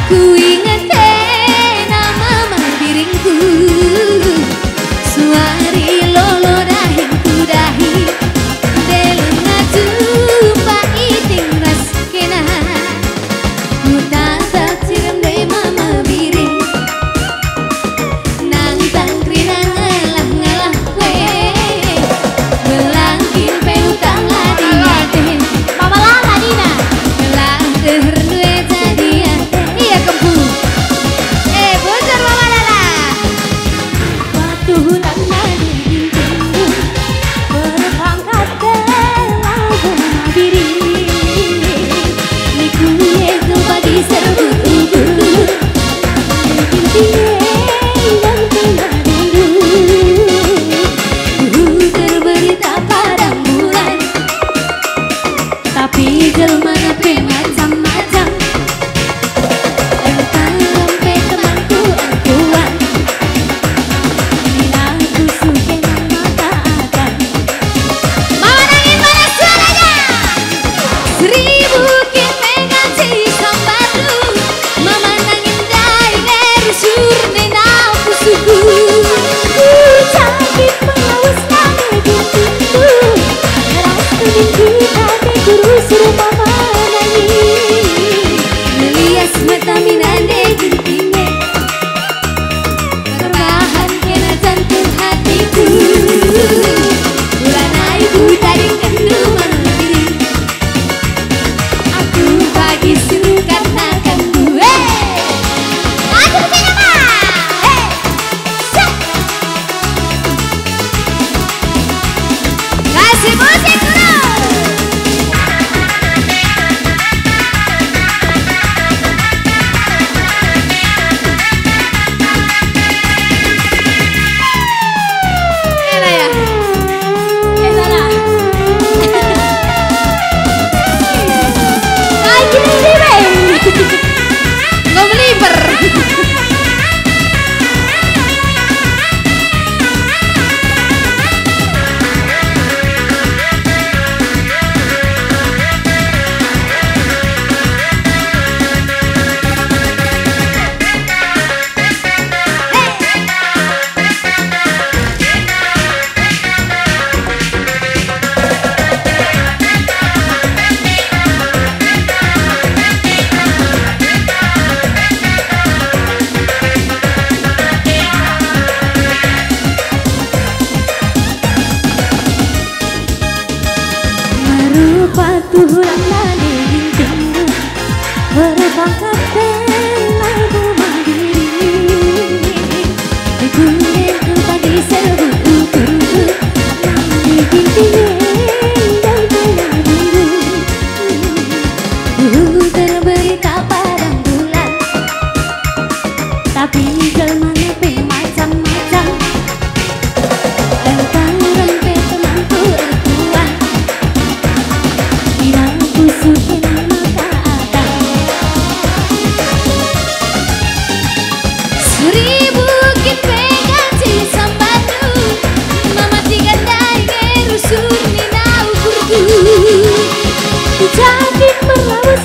Ku ingat nama mabiringku, suari lolo dahingku dahi delena jumpa iting ras kena. Ku tak ciram deh mama biring nang tangkri nang ngalah kue belangkin peutang adi ate mama lah adina ngelah deher due jadi ate iya kempu bocor mama lala waktu hutan nadi gintingmu berpangkat lagu diri niku yeku bagi serbu tubuh tapi jelmana pe macam-macam entah sampai temanku angkuan bila aku suke nama taatan mama nangis mana suaranya 1000 kita ganti sambaru mama nangis dari derusur nenau kusuku ku sakit melaus nangis pintu ras pintu suruh mama nangis melias mata minande gintingnya terbahan kena jantung hatiku bulan ibu taring kendungan diri aku bagi suruh karena kamu aku punya nama kasih musik dulu. Patuhulang nadi gintingmu berpangkat lagu mandiri dikunyek pagi serbu tubuh nadi gintingnya dan penadimu terberita padang bulan tapi jelmanya pe macam-macam entah rempe temanku angkuan suke nama taatan 1000 kita ganti sambatu mama tiga dari rusur ninau kurku jadi melaus